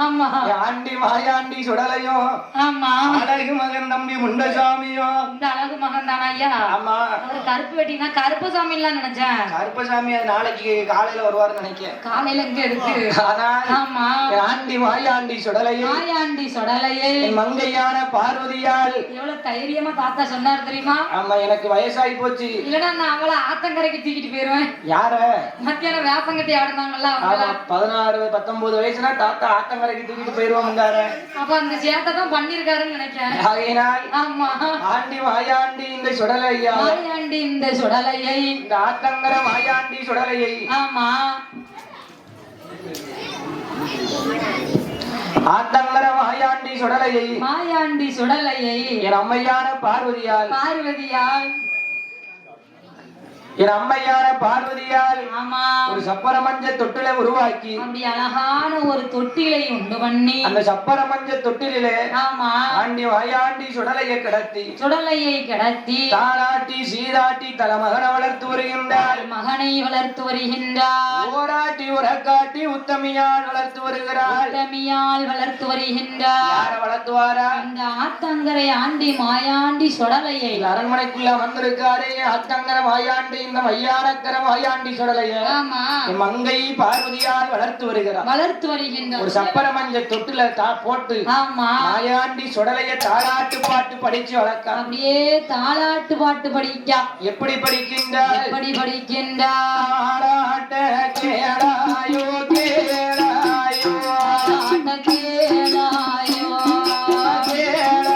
ஆமா ஆண்டி மாயாண்டி சுடலையும் ஆமா அழகு மகன் தம்பி முண்டசாமியும் இந்த அழகு மகன் தானா ஐயா? ஆமா ஒரு கருப்பு வெட்டினா கருப்பு சாமி எல்லாம் நினைச்சேன். கருப்பசாமி அது நாளைக்கு காலையில வருவாருன்னு நினைக்கிறேன். காலையில இங்க இருக்கு. ஆமா ஆண்டி மாயாண்டி சுடலையை மாயாண்டி சுடலையை மங்கையான பார்வதியால் எவ்வளவு தைரியமா தாத்தா சொன்னார் தெரியுமா? ஆமா எனக்கு வயசாகி போச்சு. இல்லன்னா நான் அவளை ஆத்தங்கரைக்கு தூக்கிட்டு போயிருவேன். யார மத்தியானம் வேப்பங்கட்டி ஆடுனாங்கல்ல 16 19 வயசுனா தாத்தா ஆத்தங்கரைக்கு தூக்கிட்டு போயிருவாங்க. அப்ப அந்த சேட்டை தான் பண்ணிருக்காருன்னு நினைக்கிறேன். ஆகையினால் ஆமா ஆண்டி மாயாண்டி இந்த சுடலையா மாயாண்டி இந்த சுடலையை இந்த ஆத்தங்கர மாயாண்டி சுடலையை ஆமா ஆத்தங்கர மாயாண்டி சுடலையை மாயாண்டி சுடலையை என் அம்மையான பார்வதியால் என் அம்மையான பார்வதியால் ஆமா ஒரு சப்பர மஞ்ச தொட்டிலை உருவாக்கி அப்படி அழகான ஒரு தொட்டிலை உண்டு பண்ணி அந்த சப்பர மஞ்ச தொட்டிலே ஆமா ஆண்டி மாயாண்டி சுடலையை கிடத்தி தாளாட்டி சீராட்டி தலைமகனை வளர்த்து வருகின்றார். மகனை வளர்த்து வருகின்றார். ஓராட்டி உரக்காட்டி உத்தமியால் வளர்த்து வருகிறார். யார வளர்த்துவாரா? இந்த ஆத்தங்கரை ஆண்டி மாயாண்டி சுடலையை அரண்மனைக்குள்ள வந்திருக்காரே ஆத்தங்கர மாயாண்டி இந்த மையானக்கர மாயாண்டி சுடலையை மங்கை பார்வதியால் வளர்த்து வருகின்றார். ஒரு சப்பர மஞ்ச தொட்டில போட்டு மாயாண்டி சுடலைய தாளாட்டு பாட்டு படிச்சு வளர்க்க. அப்படியே தாளாட்டு பாட்டு படிக்கா. எப்படி படிக்கின்றார்? தாளாட்ட கேளாயோ கேளாயோ கேளாயோ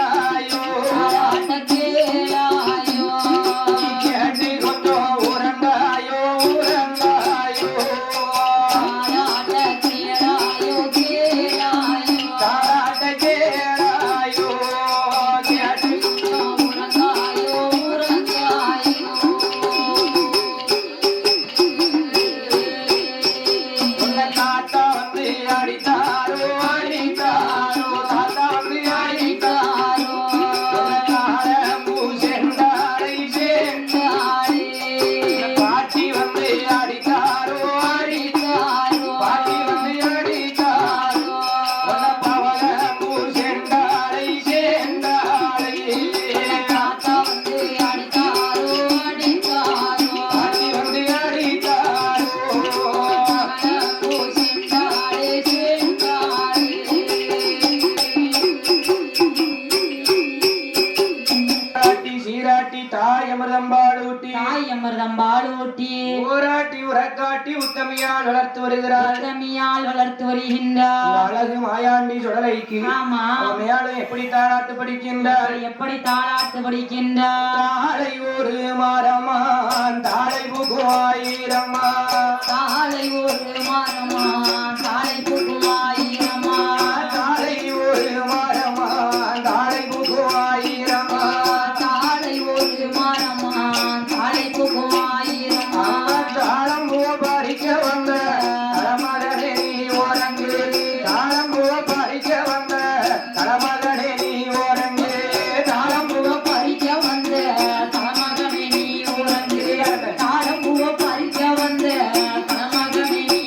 உத்தமியால் வளர்த்து வருகின்றார். அழகு மாயாண்டி சுடலைக்கு எப்படி தாளாட்டு படிக்கின்றார்? தாளை ஒரு மரமான் தாளை புகுவாயிரம்மா தாளை ஒரு மரமான் தாளை புகுவாயிரம்மா தாளை ஒரு மரமான் தாளை புகுவாயிரம்மா தாளை ஒரு மரமான் தாளை புகுவாயிரம்மா தாளம் பறிக்க வந்த தலைமகனே நீ ஓரங்கு தாளம் பறிக்க வந்த தலைமகனே நீ ஓரங்கு தாளம் பறிக்க வந்த தலைமகனே நீ ஓரங்கு தாளம் பறிக்க வந்த தலைமகனே நீ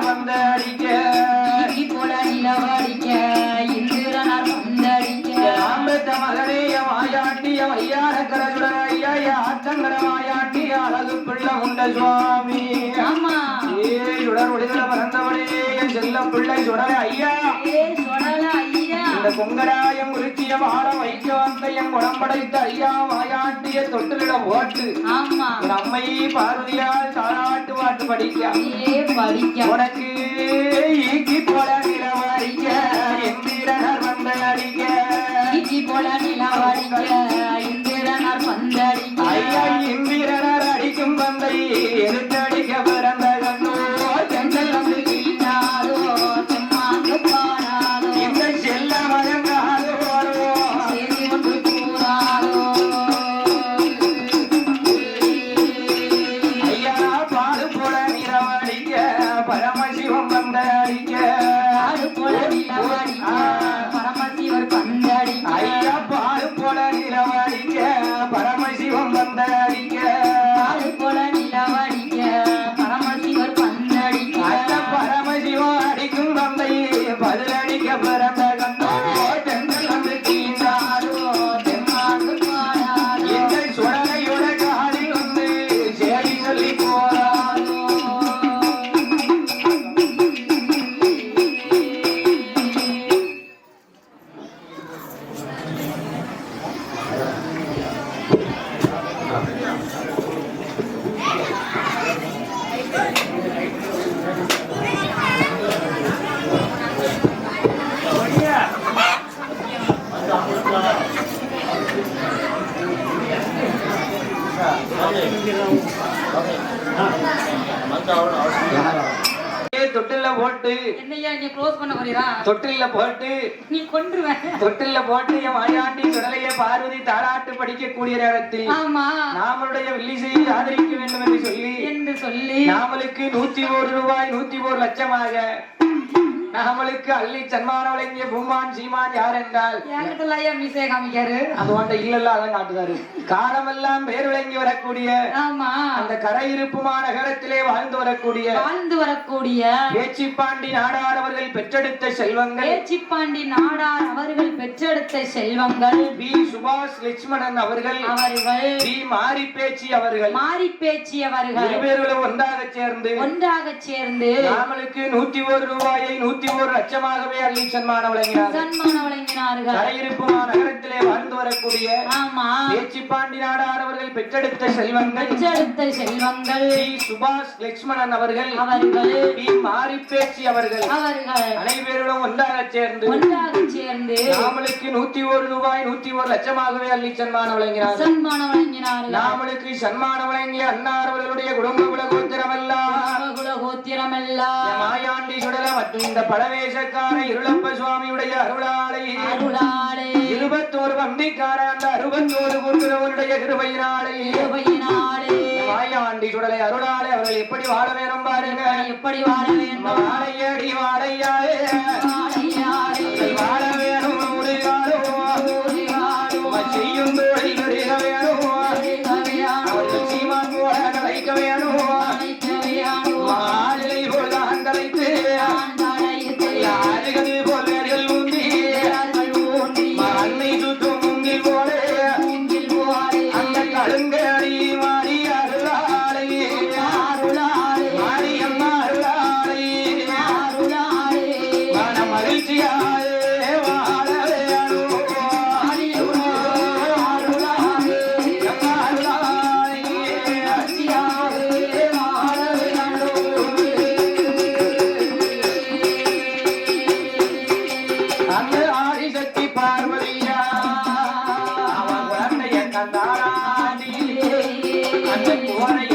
இந்திரனார் வந்து அடிக்க போல நிலவடிக்க இந்திரனார் வந்து அடிக்க ஆம்பத்த மகனேய மாயாண்டிய வையான கரசுடர் ஐயா ஆத்தங்கர மாயாண்டிய அழகு பிள்ளை உண்ட சுவாமி ஆமா சுடர் ஒளிகளை மறந்தவனே என் செல்ல பிள்ளை சுடர ஐயா சுடல ஐயா இந்த பொங்கடாயம் குறிச்சிய வாழ வைக்க வந்த என் குணம்படைத்த ஐயா மாயாண்டிய தொட்டிலிட போட்டு ஆமா நம்மை பார்வதியால் தாராட்டு பாட்டு படிக்க உனக்கு ஈக்கி போல நிலவடிக்க எந்திரனர் வந்த அடிக்க ஈக்கி போல நிலவடிக்க இந்திரனர் வந்து அடிக்க ஐயா இந்திரனர் அடிக்கும் வந்தை எதிர்த்தடிக்க பிறந்த கண்ணோ செங்கல் வந்து இல்லாதோ செம்மாந்து பாராதோ இந்த செல்ல மகங்காதோ செய்தி ஒன்று கூறாதோ ஐயா பாடு போல நிலவடிக்க பரமசிவம் வந்த அடிக்க பாடு போல நிலவடிக்க பரமசிவர் வந்து அடிக்க ஐயா பாடு போல நிலவடிக்க பரமசிவம் வந்த அடிக்க பாடு போல நிலவடிக்க பரமசிவர் வந்து அடிக்க அந்த பரமசிவம் அடிக்கும் வந்தை பதிலடிக்க பிறந்த கண்ணோ தென்றல் வந்து தீண்டாதோ செம்மாந்து பாராதோ எங்கள் சுடலையோட காலில் வந்து சேரி சொல்லி போறாதோ தொட்டில போட்டு என்னையா நீ க்ளோஸ் பண்ண போறீரா தொட்டில போட்டு நீ கொன்றுவேன் தொட்டில போட்டு என் மாயாண்டி சுடலைய பார்வதி தாராட்டு படிக்கக்கூடிய நேரத்தில் ஆமா நாமளுடைய வில்லிசையை ஆதரிக்க வேண்டும் என்று சொல்லி நாமளுக்கு 101 ரூபாய் 101 லட்சமாக நாமளுக்கு அள்ளி சன்மானம் வழங்கிய பூமான் சீமான் யார் என்றால் என்கிட்ட ஐயா மீசையை காமிக்காரு அது வாண்ட இல்லல்ல அதான் காட்டுதாரு காலமெல்லாம் பேர் விளங்கி வரக்கூடிய ஆமா அந்த கரை இருப்புமா நகரத்திலே வாழ்ந்து வரக்கூடிய பேச்சிப்பாண்டி நாடார் அவர்கள் பெற்றெடுத்த செல்வங்கள் பேச்சிப்பாண்டி நாடார் அவர்கள் பெற்றெடுத்த செல்வங்கள் பி சுபாஷ் லட்சுமணன் அவர்கள் பி மாரி பேச்சி அவர்கள் இருவர்களும் ஒன்றாக சேர்ந்து நாமளுக்கு 101 ரூபாயை 101 லட்சமாகவே அள்ளி சன்மானம் வழங்கினார்கள் கரையிருப்புமா நகரத்திலே வாழ்ந்து வரக்கூடிய பேச்சிப்பாண்டி நாடார் அவர்கள் பெற்றெடுத்த செல்வங்கள் பி சுபாஷ் லட்சுமணன் அவர்கள் பி மாரி பேச்சி அவர்கள் அனைவர்களும் ஒன்றாக சேர்ந்து நாமளுக்கு 101 ரூபாய் 101 லட்சமாகவே அள்ளி சன்மானம் வழங்கினார்கள் நாமளுக்கு சன்மானம் வழங்கிய அன்னார் அவர்களுடைய குடும்ப குலகோத்திரமெல்லாம் மாயாண்டி சுடல மற்றும் இந்த பழவேஷக்கார இருளப்ப சுவாமியுடைய அருளாளை 21 வண்டிக்கார அந்த 61 கூட்டுறவனுடைய கிருபையினாலே மாயாண்டி சுடலை அருளாளை அவர்கள் எப்படி வாழ வேணும் பாருங்க எப்படி வாழ வேண்டும் வாழையடி வாழையாளே வாழ வேணும் செய்யும் தொழில் கிடைக்க வேணும் அவர்கள் சீமான் போல கலைக்க வேணும் மாலை போல்தான் கலைத்து யாருகது போல்கள் ஊந்தி அன்னை சுற்றும் முங்கில் போல அந்த கடுங்கடி மாறி அருளாளை மாரியம்மா அருளாளை மன மகிழ்ச்சியாலே வாழ வேணும்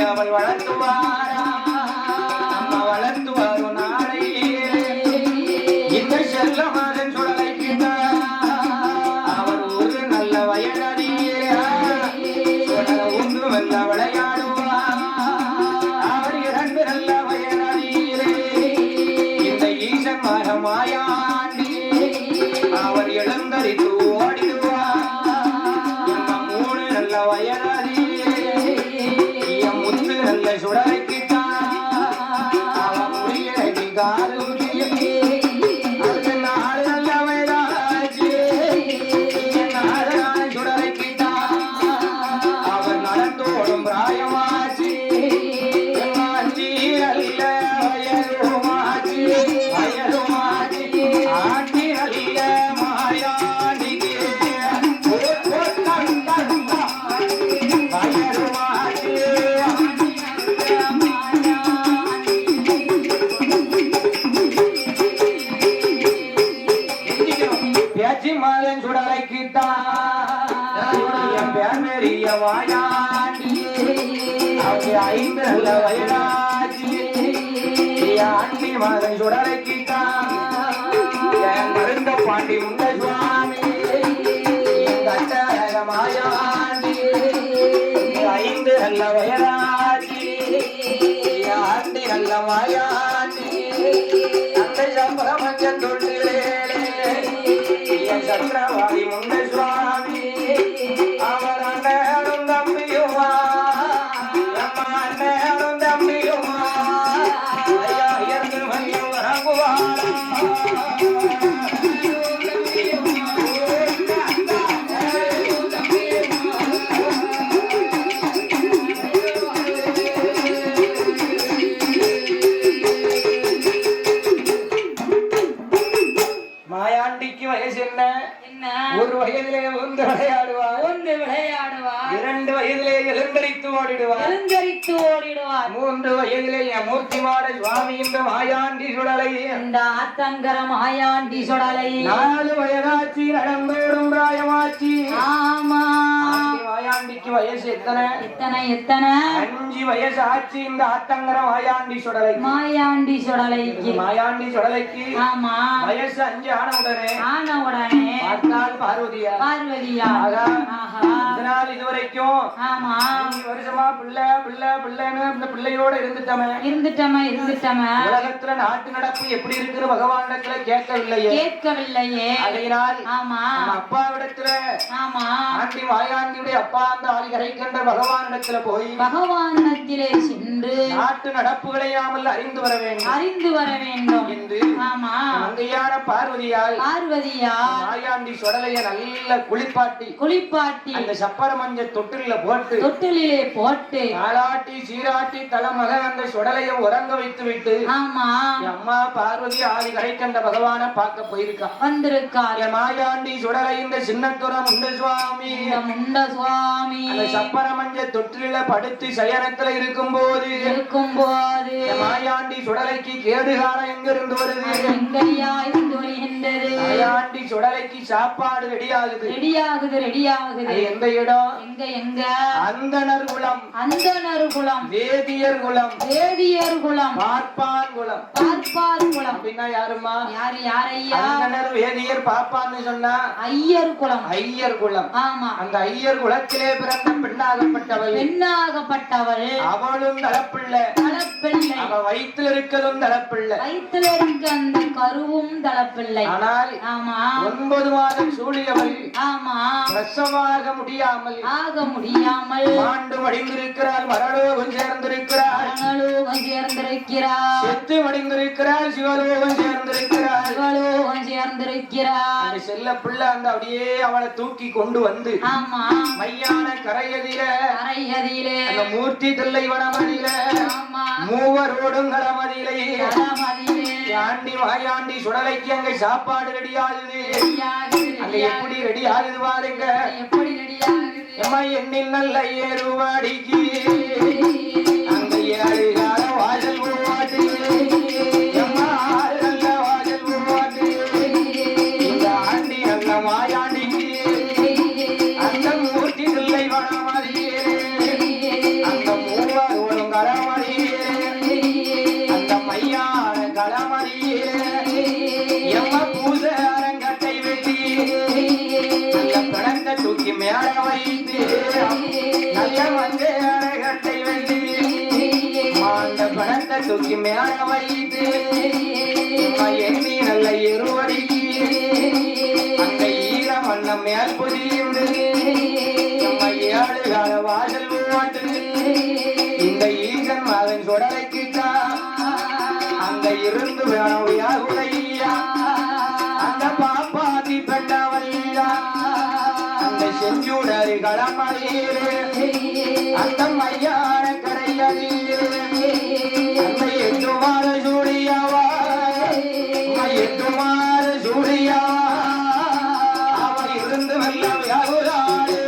அவள் வளர்த்துவாரா அம்மா வளர்த்துவார் நாளை இந்த செல்ல மகன் சுடலை அவர் ஒரு நல்ல வயதிலே ஒன்று வெல்ல விளையாடுவார் அவர் 2 நல்ல வயதிலே இந்த ஈசன் மகமாயாண்டி அவர் எழுந்தரித்து ஓடிடுவார் இந்த 3 நல்ல வயதிலே சுடலைக்கிட்டான் அவன் முடியலை பாரூதியே அது நாடு நல்ல வயதாச்சு நாராயண சுடலைக்கிட்டா அவர் நடந்தோடும் பிராயமாச்சு மாஞ்சி நல்ல வயதுமாச்சு வயதுமாச்சு ஆண்டி நல்ல மாயாண்டிக்கு பேச்சு மாதன் சுடலைக்கிட்டா பேர் பெரிய வாயாண்டி அவங்க 5 நல்ல வயதாச்சு ஆண்டி மகன் சுடலைக்கிட்டா என் மருந்த பாண்டி முண்ட சுவாமி கட்ட மாயாண்டி 5 நல்ல வயதாச்சு ஆண்டி நல்ல மாயாண்டி அந்த சம்பரமஞ்ச தொட்டிலே என் சக்கரவாதி முண்ட சுவாமி அவர் அண்ணனும் தம்பியுமா அம்மா அண்ணனும் தம்பியுமா ஐயா இறந்து மையம் வரங்குவாரா மாயாண்டிக்கு வயசு என்ன? ஒரு வயதிலே உந்து விளையாடுவார் 2 வயதிலே எழுந்தரித்து ஓடிடுவார் 3 வயதிலே மூர்த்திமாட சுவாமி இந்த மாயாண்டி சுடலை இந்த ஆத்தங்கர மாயாண்டி சுடலை 4 வயதாச்சு நடந்தோடும் பிராயமாச்சு. ஆமா மாயாண்டிக்கு வயசு எத்தனை? 5 வயசு ஆச்சு இந்த ஆத்தங்கர மாயாண்டி சுடலை மாயாண்டி சுடலைக்கு ஆமா வயசு 5 ஆன உடனே பார்த்தால் பார்வதியா இதனால் இதுவரைக்கும் ஆமா 5 வருஷமா பிள்ளை பிள்ளை பிள்ளைன்னு இந்த பிள்ளையோட இருந்துட்டமே உலகத்துல நாட்டு நடப்பு எப்படி இருக்கிற பகவானிடத்துல கேட்கவில்லையே அதனால் ஆமா அப்பாவிடத்துல ஆண்டி மாயாண்டியுடைய அப்பா அந்த ஆதிகரை கண்ட பகவானிடத்துல போய் பகவானிடத்திலே சென்று நாட்டு நடப்புகளையாமல் அறிந்து வர வேண்டும் என்று ஆமா மங்கையான பார்வதியால் மாயாண்டி சுடலைய நல்ல குளிப்பாட்டி அந்த சப்பர மஞ்ச தொட்டிலே போட்டு தாளாட்டி சீராட்டி தலைமக அந்த சுடலைய உறங்க வைத்து விட்டு ஆமா அம்மா பார்வதி ஆதி கரை கண்ட பகவான பார்க்க வந்திருக்கா மாயாண்டி சுடலை இந்த சின்னத்துற முண்ட சுவாமி அந்த சப்பர மஞ்ச தொட்டில படுத்து சயனத்துல இருக்கும்போது மாயாண்டி சுடலைக்கு கேடுகாலம் எங்க இருந்து வருது? மாயாண்டி சுடலைக்கு சாப்பாடு ரெடி ஆகுது எந்த இடம்? அந்தணர் குலம் வேதியர் குலம் பார்ப்பான் குலம் அப்படின்னா யாருமா? அந்தணர் வேதியர் பார்ப்பான்னு சொன்னா ஐயர் குலம் ஆமா அந்த ஐயர் குலத்திலே பிறந்த பெண்ணாகப்பட்டவள் அவளும் தலப்பிள்ளை அவ வயிற்றில் இருக்கதும் தலப்பிள்ளை அந்த கருவும் தலப்பிள்ளை ஆனால் ஆமா 9 மாதம் சூழியவள் ஆமா பிரசவமாக முடியாமல் ஆண்டு மடிந்திருக்கிறாள் மரலோகம் சேர்ந்திருக்கிறாள் செத்து மடிந்திருக்கிறாள் சிவலோகம் சேர்ந்திருக்கிறாள் செல்ல பிள்ளை அந்த அப்படியே அவளை தூக்கி கொண்டு வந்து ஆமா மையான கரையதிலே அந்த மூர்த்தி தில்லை வனமதியில மூவரோடும் களமதியிலே ஆண்டி மாயாண்டி சுடலைக்கு அங்க சாப்பாடு ரெடி ஆகுது அங்க எப்படி ரெடி ஆகுது பாருங்க எண்ணில் நல்ல ஏறுவாடிக்கு அங்க 7 கால வாசல் உருவாட்டு நல்ல வாசல் உருவாட்டு இந்த ஆண்டி நல்ல மாயாண்டிக்கு அந்த மூர்த்தி தில்லை வனமதியே அந்த மூவரோடும் களமதியே அந்த மையான களமதியே பூசை அரங்கட்டை வெட்டி அந்த பிணத்தை தூக்கி மேல வைத்து நல்ல வந்து அரங்கட்டை வெட்டி அந்த பிணத்தை தூக்கி மேல வைத்து எண்ணி நல்ல இருவடிக்கு அந்த ஈர மண்ணம் மேல் புதியுண்டு 7 கால வாசல் உருவாட்டு இந்த ஈசன் மகன் சுடலைக்குத்தான் அங்க இருந்து கனவையா அந்த பாப்பாதி பெண்ணவரையா அந்த செஞ்சுடரி களமறியே அந்த மையான கரையறியே அந்த எட்டுமாறு சூடியாவா எட்டுமாறு சூடியாவா அவ இருந்து வல்ல வியாகுராடு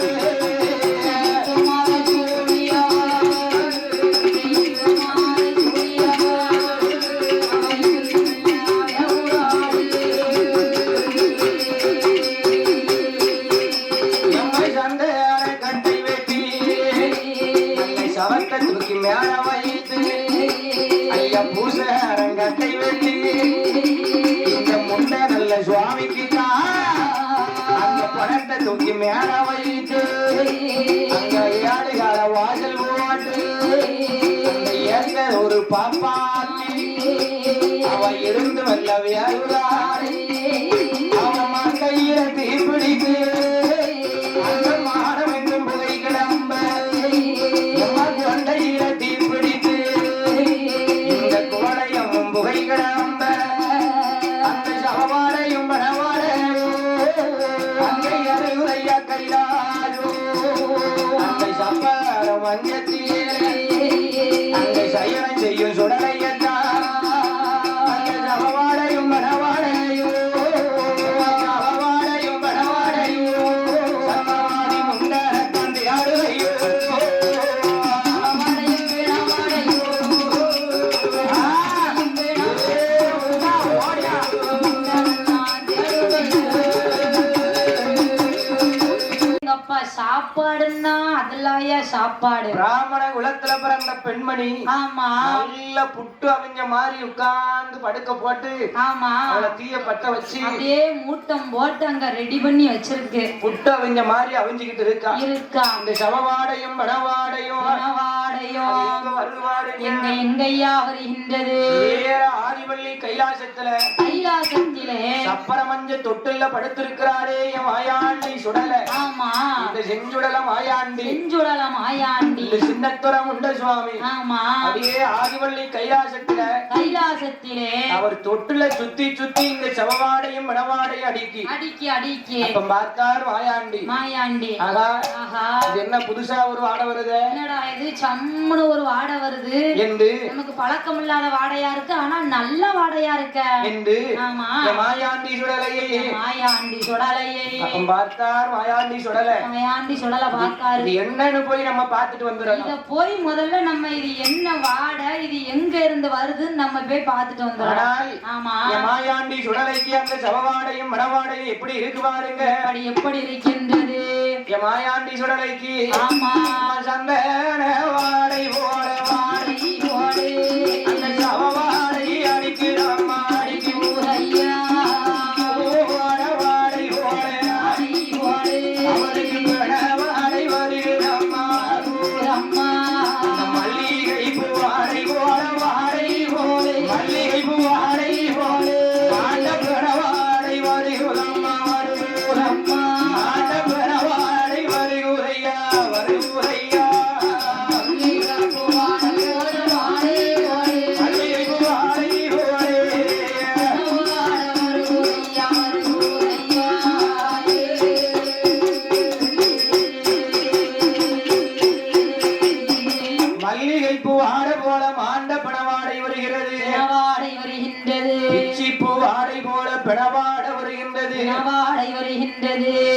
தூக்கி மேல வைத்து ஐயா பூசரங்கத்தை வெட்டி இந்த முன்ன நல்ல சுவாமிக்கு அந்த பணத்தை தூக்கி மேல வைத்து அங்க ஏழுகால வாசல் போட்டு ஏற்க ஒரு பாப்பாத்தி அவ இருந்து வல்ல வியாகுராடி அவன் மங்கையில தீப்பிடித்து அந்த மாடம் என்றும் புகை கிளம்ப கொண்டையில தீப்பிடித்து இந்த கோடையும் புகை கிளம்ப அந்த சகவாடையும் பணவாடையும் அங்கே அருகுரையா கையாளோ அந்த சப்பாரம் மஞ்சத்திலே அங்கே சயனம் செய்யும் சுடலையத்தான் அந்த சகவாடையும் பணவாடையும் சகவாடையும் பணவாடையும் சமாதி முண்டர தந்தை ஆடுகையோ சாப்பாடுன்னா அதெல்லாம் சாப்பாடு பிராமண குலத்துல பிறந்த பெண்மணி ஆமா நல்ல புட்டு அவிஞ்ச மாதிரி உட்கார்ந்து படுக்க போட்டு ஆமா அவளை தீய பத்த வச்சு அப்படியே மூட்டம் போட்டு அங்க ரெடி பண்ணி வச்சிருக்கு புட்டு அவிஞ்ச மாதிரி அவிஞ்சுக்கிட்டு இருக்கா இந்த சவவாடையும் பணவாடையும் எங்கையா வருகின்றது ஆதிவள்ளி கைலாசத்திலே சப்பரமஞ்ச தொட்டில்ல படுத்திருக்கிறாரே என் மாயாண்டி சுடல ஆமா இந்த செஞ்சுடல மாயாண்டி இந்த சின்னத்துரம் உண்ட சுவாமி ஆமா அப்படியே ஆதிவள்ளி கைலாசத்திலே அவர் தொட்டில சுத்தி சுத்தி இந்த சவவாடையும் மணவாடையும் அடுக்கி அப்ப பார்த்தார் மாயாண்டி ஆகா இது என்ன புதுசா ஒரு வாடை வருது என்னடா இது சம்முன்னு ஒரு வாடை வருது என்று நமக்கு பழக்கம் இல்லாத வாடையா இருக்கு ஆனா நல்ல வாடையா இருக்க என்று ஆமா மாயாண்டி சுடலையை அப்ப பார்த்தார் மாயாண்டி சுடல பார்த்தாரு இது என்னன்னு போய் நம்ம பார்த்துட்டு வந்துறோம் இத போய் முதல்ல நம்ம இது என்ன வாடை இது எங்க இருந்து வருதுன்னு நம்ம போய் பார்த்துட்டு வந்துறோம் ஆமா மாயாண்டி சுடலைக்கு அந்த சவவாடையும் மணவாடையும் எப்படி இருக்கு பாருங்க எப்படி இருக்கின்றது மாயாண்டி சுடலைக்கு ஆமா சந்தன வாடை போல அந்த சவவாடை அடிக்கிறோம் ஐயா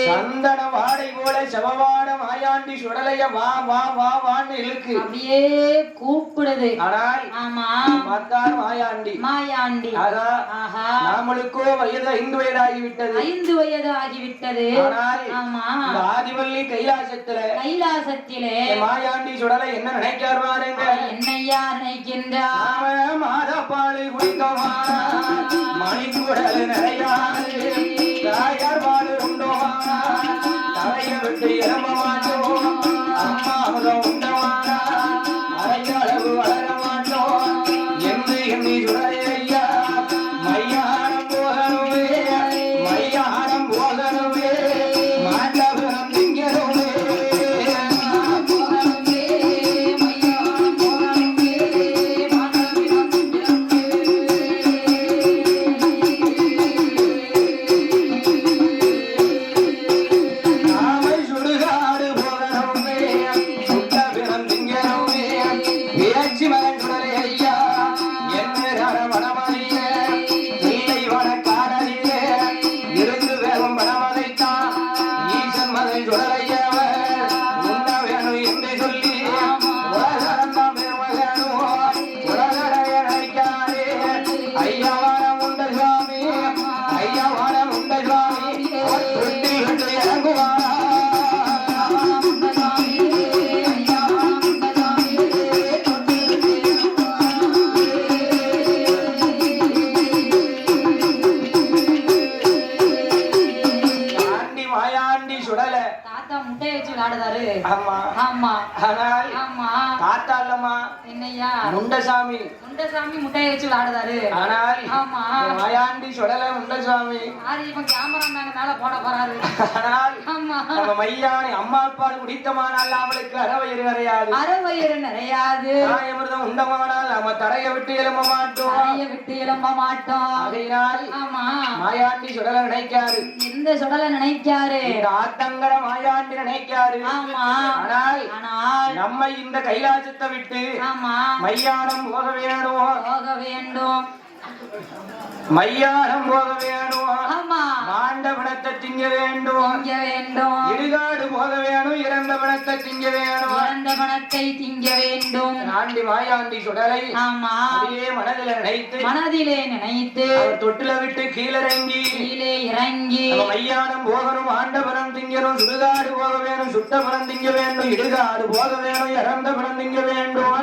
சந்தன வாடை போல செவவாட மாயாண்டி சுடலைய வா வா வா வான்னு இழுக்கு அப்படியே கூப்பிடுது ஆனால் ஆமா பார்த்தார் மாயாண்டி ஆஹா நாமளுக்கோ வயது 5 வயது ஆகிவிட்டது ஆனால் ஆமா ஆதிவள்ளி கைலாசத்திலே மாயாண்டி சுடலை என்ன நினைக்கார் பாருங்க என்னையா நினைக்கின்றார் மாதப்பாடு குடிக்கமா மணிக்குடல் நிறையாது தாயார் பாடு உண்டோமா தலைய விட்டு இறமாட்டோம் அம்மா முதல் உண்டவானா அரையளவு வளர மாட்டோம் என்று எண்ணி சுடலையா மையானம் போகணுமே மாட்டபுரம் திங்கணுமே ஆடுதாரு. ஆமா ஆமா ஆனால் ஆமா தாத்தா இல்லம்மா என்னையா முண்டசாமி முட்டையை வச்சு விளையாடுதாரு. ஆனால் ஆமா மாயாண்டி சுடல முண்டசாமி ஆறு இப்ப கேமராமேன் மேல போட போறாரு. ஆனால் ஆமா நம்ம மையானி அம்மா அப்பாடு குடித்தமானால் அவளுக்கு அறவயிறு நிறையாது, அறவயிறு நிறையாது. தாயமிர்தம் உண்டமானால் நம்ம தரையை விட்டு எழும்ப மாட்டோம், தரையை விட்டு எழும்ப மாட்டோம். அதனால் ஆமா மாயாண்டி சுடல நினைக்காரு, எந்த சுடலை நினைக்காரு, இந்த ஆத்தங்கர மாயாண்டி நினைக்காரு. ஆமா ஆனால் ஆனால் நம்ம இந்த கைலாசத்தை விட்டு ஆமா மையானம் போக வேணும், போக வேண்டும். மையானம் போக வேணும், ஆமா மாண்ட பணத்தை திங்க வேண்டும், திங்க வேண்டும். இடுகாடு போக வேணும், இறந்த பணத்தை திங்க வேணும், இறந்த பணத்தை திங்க வேண்டும். ஆண்டி மாயாண்டி சுடலை ஆமா அப்படியே மனதில நினைத்து மனதிலே நினைத்து அவர் தொட்டில விட்டு கீழிறங்கி கீழே இறங்கி நம்ம மையானம் போகணும், ஆண்ட பணம் திங்கணும், சுடுகாடு போக வேணும், சுட்ட பணம் திங்க வேண்டும், இடுகாடு போக வேணும், இறந்த பணம் திங்க வேண்டும்.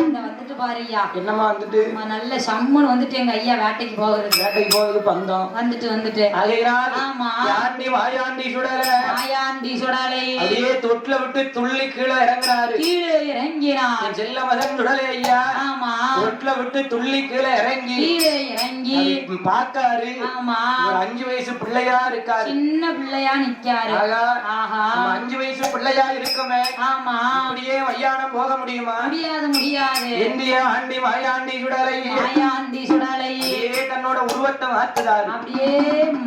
இந்த வந்துட்டு பாருயா என்னமா வந்துட்டு நல்ல சம்முன்னு வந்துட்டு எங்க ஐயா வேட்டைக்கு போகிறது. வேட்டைக்கு போகுது பந்தம் வந்துட்டு ஆகையினால் ஆமா ஆண்டி மாயாண்டி சுடல மாயாண்டி சுடலை அப்படியே தொட்டில விட்டு துள்ளி கீழே இறங்குறாரு, கீழே இறங்கினார். என் செல்ல மகன் சுடலை ஐயா ஆமா தொட்டில விட்டு துள்ளி கீழே இறங்கி கீழே இறங்கி பாக்காரு, ஆமா ஒரு 5 வயசு பிள்ளையா இருக்காரு, சின்ன பிள்ளையா நிக்காரு. ஆகா ஆஹா நம்ம 5 வயசு பிள்ளையா இருக்குமே, ஆமா அப்படியே மையானம் போக முடியுமா? முடியாது. இந்திய ஆண்டி மாயாண்டி சுடலை மாயாண்டி சுடலை அப்படியே தன்னோட உருவத்தை மாத்துதார், அப்படியே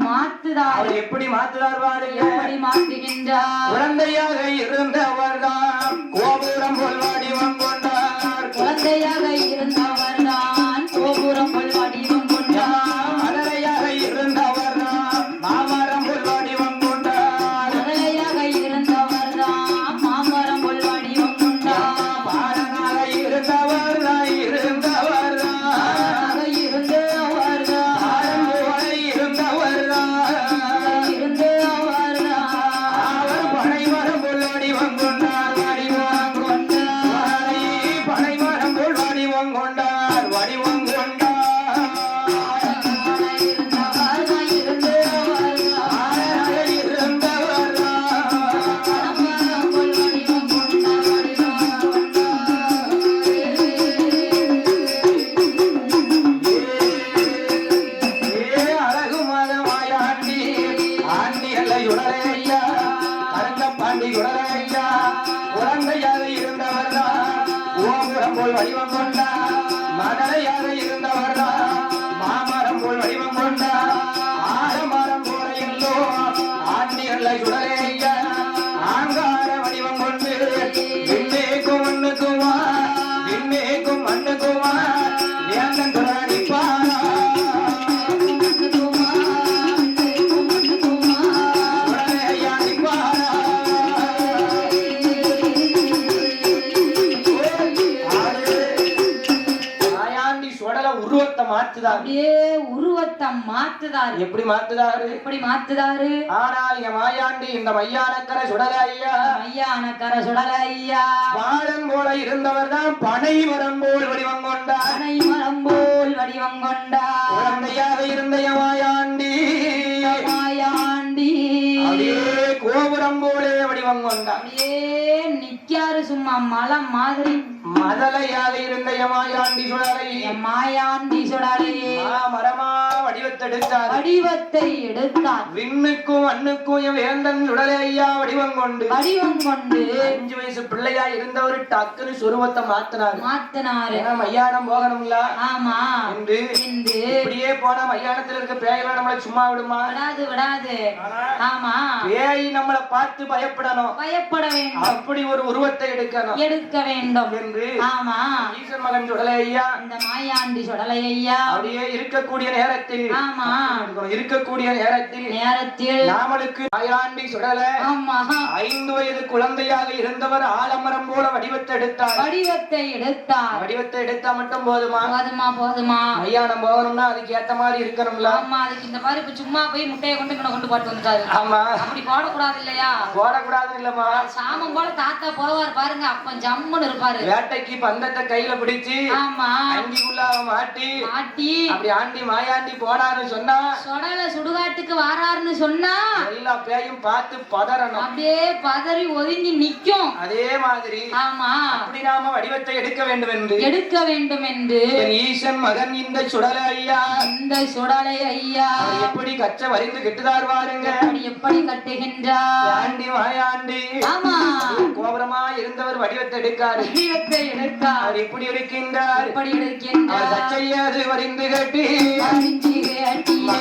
மாத்துதார். அவர் எப்படி மாத்துதார் பாருங்க. எப்படி மாற்றுகின்றார்? குழந்தையாக இருந்தவர்தான் கோபுரம் போல் வடிவம் கொண்டார், குழந்தையாக இருந்தவர்தான் கோபுரம் போல் வடிவம் கொண்டார். மலரையாக இருந்தவர்தான் மாமரம் போல் வடிவம் கொண்டார், மழலையாக இருந்தவர்தான் மாமரம் போல் வடிவம் கொண்டார். பாலனாக இருந்தவர்தான் பாலனாக இருந்தவர்தான் பாரம் போல இருந்தவர்தான் அவர் பனைமரம் போல் வடிவம் கொண்டார், வடிவம் கொண்டார், பனைமரம் போல் வடிவம் கொண்டார், வடிவம் கொண்டார். இருந்தவர்தான் இருந்தவர்தான் ஆளாக இருந்தவர்தான் மாமரம் போல் வடிவம் கொண்டார். வடிவம் அழகு மதமாயாண்டி ஆண்டி அல்ல உடலையா, அரங்க பாண்டி உடலையா, குழந்தையாக இருந்தவர்தான் ஓபுரம் போல் வடிவம் கொண்டார், மகளையாக இருந்தவர்தான் மாமரம் போல் வடிவம் கொண்டார், ஆலமரம் போல எல்லோ ஆண்டி அல்ல உடலையா, ஆங்கார வடிவம் கொண்டு விண்ணேக்கும் மண்ணுக்குமா விண்ணேக்கும் மண்ணுக்குமா வேந்தன் துறனிப்பாரா உருவத்தை மாத்துதார், அப்படியே உருவத்தை மாத்துதாரு. எப்படி மாத்துதாரு? எப்படி மாத்துதாரு? ஆனால் என் மாயாண்டி இந்த மையானக்கர சுடல ஐயா, மையானக்கர சுடல ஐயா, பாலன் போல இருந்தவர் தான் பனை மரம் போல் வடிவம் கொண்டார், பனை மரம் போல் வடிவம் கொண்டார். குழந்தையாக இருந்த என் மாயாண்டி மாயாண்டி அப்படியே கோபுரம் போலே வடிவம் கொண்டார், அப்படியே நிக்காரு சும்மா மலை மாதிரி. மதலையாக இருந்த என் மாயாண்டி சுடலை மாயாண்டி சுடலையே மரமா வடிவத்தெடுத்தார், வடிவத்தை எடுத்தார். விண்ணுக்கும் மண்ணுக்கும் என் வேந்தன் சுடலை ஐயா வடிவம் கொண்டு 5 வயசு பிள்ளையா இருந்தவர் டக்குன்னு சுருவத்தை மாத்தினாரு. ஏன்னா மையானம் போகணும்ல, ஆமா என்று இப்படியே போனா மையானத்துல இருக்க பேயெல்லாம் நம்மள சும்மா விடுமா? விடாது. ஆமா பேய் நம்மளை பார்த்து பயப்படணும், பயப்பட வேண்டும், அப்படி ஒரு உருவத்தை எடுக்க வேண்டும் என்று ஆமா ஈசன் மகன் சுடலை ஐயா இந்த மாயாண்டி சுடலை ஐயா அப்படியே இருக்கக்கூடிய நேரத்தில் ஆமா நேரத்தில் நாமளுக்கு மாயாண்டி சுடல ஆமா 5 வயது குழந்தையாக இருந்தவர் ஆலமரம் போல வடிவத்தை எடுத்தார், வடிவத்தை எடுத்தா மட்டும் போதுமா? மையானம் போகணும்னா அதுக்கு ஏத்த மாதிரி இருக்கணும்ல. ஆமா அதுக்கு இந்த மாதிரி இப்ப சும்மா போய் முட்டையை கொண்டு போட்டு வந்துட்டாரு. ஆமா அப்படி போடக்கூடாது இல்லையா? போடக்கூடாது இல்லம்மா. சாமம் போல தாத்தா போவார் பாருங்க, அப்ப ஜம்முன்னு இருப்பாரு. வேட்டைக்கு பந்தத்தை கையில பிடிச்சு ஆமா அங்கிக்குள்ள மாட்டி அப்படி ஆண்டி மாயாண்டி போனான்னு சொன்னா சொடல சுடுகாட்டுக்கு வாராருன்னு சொன்னா எல்லா பேயும் பார்த்து பதறணும், அப்படியே பதறி ஒதுங்கி நிக்கும். அதே மாதிரி ஆமா அப்படி நாம வடிவத்தை எடுக்க வேண்டும் என்று ஈசன் மகன் இந்த சுடலை ஐயா, இந்த சுடலை ஐயா எப்படி கச்ச வரிந்து கெட்டுதார் பாருங்க, எப்படி கட்டுகின்றார் ஆண்டி மாயாண்டி. ஆமா கோபுரமா இருந்தவர் வடிவத்தை எடுக்காரு, அவர் இப்படி எடுக்கின்றார், கச்சையாது வரிந்து கட்டி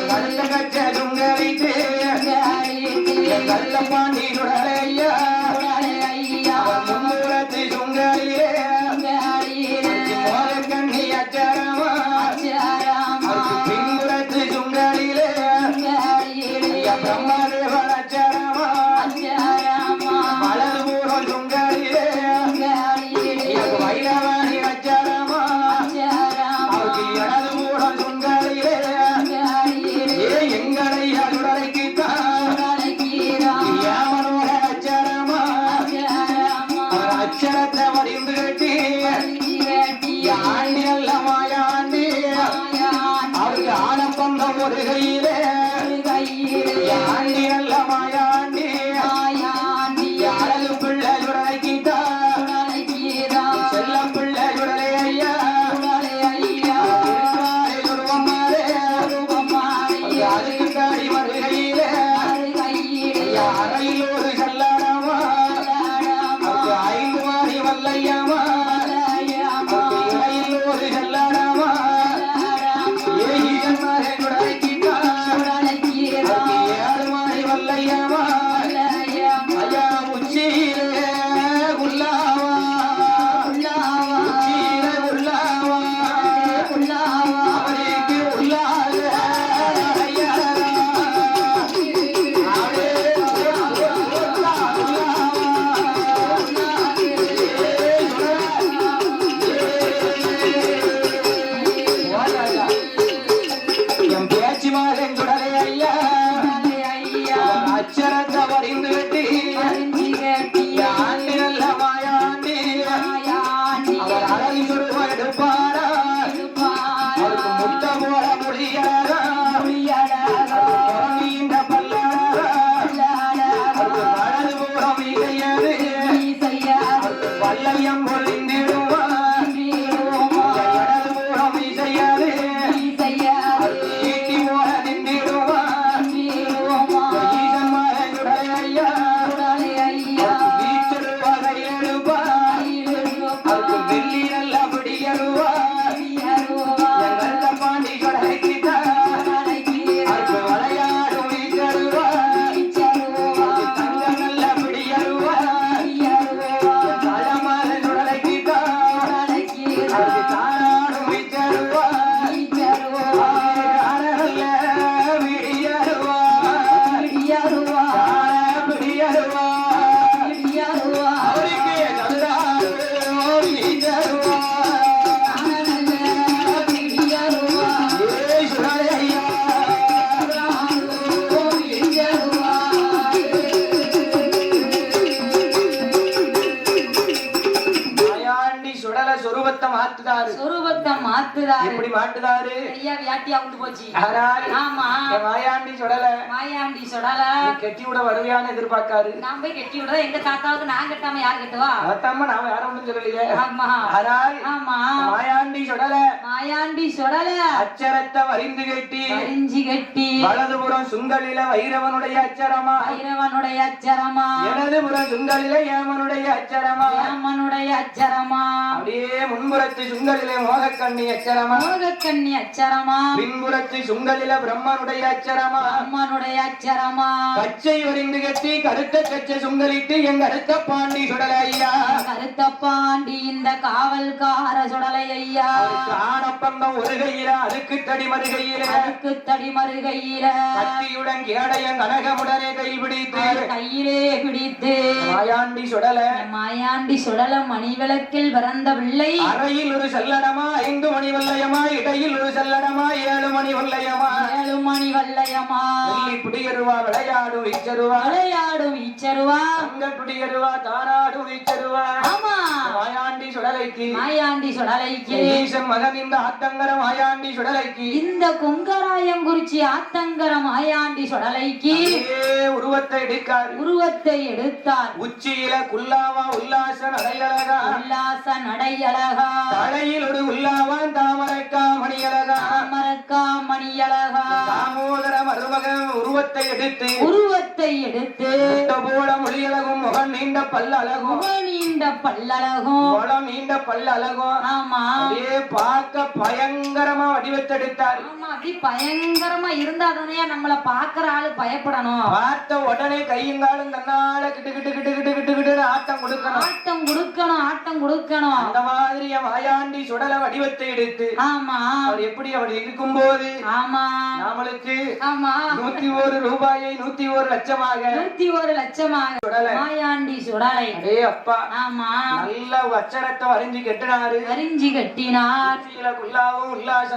கழுத்த கச்ச துங்கலிட்டு கள்ளப்பாண்டி சுடலை ஐயா முன்னூரத்து சுங்கலிலே மோதக்கண்ணி அச்சாரமா பின்புறத்து சுங்கலிலே பிரம்மதேவன் அச்சாரமா வலதுபூர்வம் சுங்கலிலே வைரவாணி அச்சாரமா அவருக்கு இடதுபூர்வம் சுங்கலிலே எங்களை அருளைக்குத்தான் ஏமனோட அச்சாரமா அச்சரத்தை வரிந்து கட்டி ஆண்டி அல்ல மாயாண்டி அவருக்கு ஆனப்பந்தம் ஒரு கையிலே ஆண்டி அல்ல மாயாண்டி அழகு பிள்ளை சுடலைக்குத்தான் செல்ல பிள்ளை சுடலை ஐயா அதுக்கு தாடி வருகையிலே அறையில் ஒரு செல்லாடாமா அதுக்கு 5 மாடி வல்லையாமா இலையில் ஒரு செல்லாடாமா ஏன் சுடலைக்குத்தான் 7 மாடி வல்லையாமா ஐயா உச்சியிலே உள்ளாவா உச்சியிலே உள்ளாவா அவருக்கு உள்ளாக ஐயா என் பேச்சு மகன் சுடலை ஐயா அச்சரத்தை வரிந்து கட்டி ஆண்டி நல்ல மாயாண்டி அவர் அழகி சுடுவ எடுப்பாரா அவருக்கு முட்டை போல முடியாதா இந்த பல்லாடா அவருக்கு வலது பூரம் இசையது அவருக்கு வல்லையம் பொழிந்திடுவா இடது பூரம் இசையது அவருக்கு ஈட்டி போல நின்றிடுவா ஈசன் மகன் சுடலை ஐயா வீச்சரு வகையில் எடுப்பா அவருக்கு வெள்ளி நல்ல பிடியருவா எங்கள் பாண்டி சுடலைக்குத்தான் அவருக்கு விளையாடும் வீச்சருவா தங்க நல்ல பிடியருவா தளமான சுடலைக்குத்தான் அவருக்கு தாராடும் வீச்சருவா தாரல்ல விடியருவா தார பிடியருவா அவருக்கு தந்தாரு வீச்சருவா ஏய் சுடலை ஐயா மாயாண்டி சுடலை சொரூபத்தை மாத்துதாரு, எப்படி மாட்டுதாரு ஐயா வியாட்டியா விட்டு போச்சு. ஆனால் ஆமா என் மாயாண்டி சுடலை மாயாண்டி சொடல கெட்டி விட வருவியான்னு எதிர்பார்க்காரு. நான் போய் கெட்டி விடுறேன். எங்க தாத்தாவுக்கு நான் கட்டாம யார் கட்டுவா? அத்தம்மா நாம யாரும் ஒண்ணும் சொல்லலையே. ஆமா ஆனால் ஆமா மாயாண்டி சுடலை அச்சரத்தை வரிந்து கட்டி வலதுபுறம் சுங்கலில வைரவனுடைய அச்சரமா இடதுபுறம் சுங்கலில ஏமனுடைய அச்சரமா அப்படியே முன்புறத்து சுங்கலில மோகக்கண்ணி அச்சரமா பின்புறத்து சுங்கலில பிரம்மனுடைய அச்சரமா கச்சை வரிந்து கட்டி கருத்த கச்சை சுங்கலிட்டு எங்க கருத்த பாண்டி சுடலை ஐயா இந்த காவல்கார சுடலை ஐயா ஆனப்பந்தம் ஒரு கையில அதுக்கு தடி மறுகையில கத்தியுடன் கேடயம் கனகமுடனே கையிலே பிடித்து மாயாண்டி சுடல மணிவிளக்கில் பிறந்த பிள்ளை அறையில் ஒரு செல்லடமா 5 மணி வல்லையமா இடையில் ஒரு செல்லடமா 7 மணி வல்லையமா புடியருவா விளையாடும் வீச்சருவா அங்க புடியருவா தாராடும் வீச்சருவா ஆமா மாயாண்டி சுடலைக்கு மகன் இந்த ஆத்தங்கர மாயாண்டி சுடலைக்கு இந்த கொங்கராயங்குறிச்சி ஆத்தங்கர மாயாண்டி சுடலைக்கு உருவத்தை எடுத்தார் உச்சியில குல்லாவா உல்லாச நடையழகா தலையில் ஒரு உல்லாவான் தாமரக்கா மணியழகா தாமோதர மருமகன் உருவத்தை எடுத்து போல மொழியழகும் முகம் நீண்ட பல்லழகும் நீண்ட பல்லழகும் ஆமா அப்படியே பார்க்க பயங்கரமா வடிவத்தெடுத்தார். அப்படி பயங்கரமா இருந்தாதானே நம்மள பாக்குற ஆளு பயப்படணும். பார்த்த உடனே கையுங்காலும் தன்னால கிட்டு கிட்டு கிட்டு கிட்டு கிட்டு கிட்டு ஆட்டம் கொடுக்கணும். அந்த மாதிரி மாயாண்டி சுடல வடிவத்தை எடுத்து அவர் எப்படி அவர் இருக்கும்போது நம்மளுக்கு 101 ரூபாயை 101 லட்சமாக மாயாண்டி சுடலை அப்பா நல்ல அச்சரத்தை வரைஞ்சி கட்டினார். குல்லாவும் உல்லாச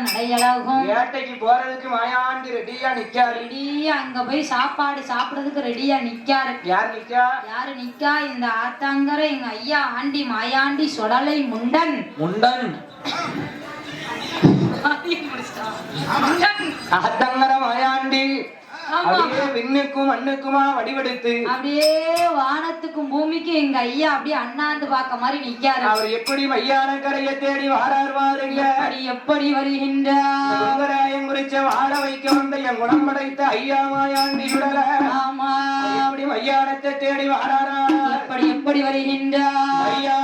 நடையழகும் வேட்டைக்கு போறதுக்கு மாயாண்டி ரெடியா நிக்காரு. அங்க போய் சாப்பாடு சாப்பிடுறதுக்கு ரெடியா நிக்காரு. யாரு நிக்கா? இந்த ஆத்தாங்கர எங்க ஐயா ஆண்டி மாயாண்டி சுடலை முண்டன் ஆத்தங்கர மாயாண்டி அப்படியே விண்ணுக்கும் மண்ணுக்குமா வடிவெடுத்து அப்படியே வானத்துக்கும் பூமிக்கும் எங்க ஐயா அப்படியே அண்ணாந்து பாக்க மாதிரி நிக்காரு. அவர் எப்படி மையான கரையை தேடி வாராருவாருங்க. எப்படி வருகின்றார் குறிச்ச வாழ வைக்க வந்த என் குணம் படைத்த ஐயா மாயாண்டி சுடல. ஆமா எப்படி மையானத்தை தேடி வாராரா? எப்படி வருகின்றார்? ஐயா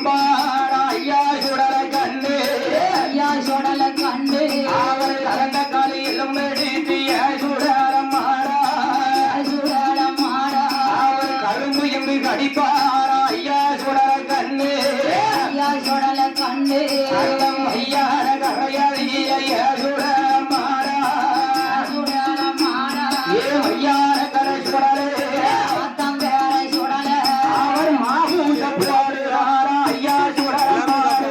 திம்பார ஐயா சுடல கண்டு ஐயா சுடல கண்டு அவர் கலந்த காலையிலும் எடுத்திய சுடலம் மாடா சுடலம் மாடா அவர் கரும்பு என்று கடிப்பார ஐயா சுடல கண்டு ஐயா சுடல கண்டு அந்தம் ஐயார கரையறிய சுடலம் மாடா சுடலம் மாடா ஏ ஐயார கரை சுடலே ஆத்தம் வேற சுடல அவர் மாபூச போடுறார ஐயா சுடலம் மாடே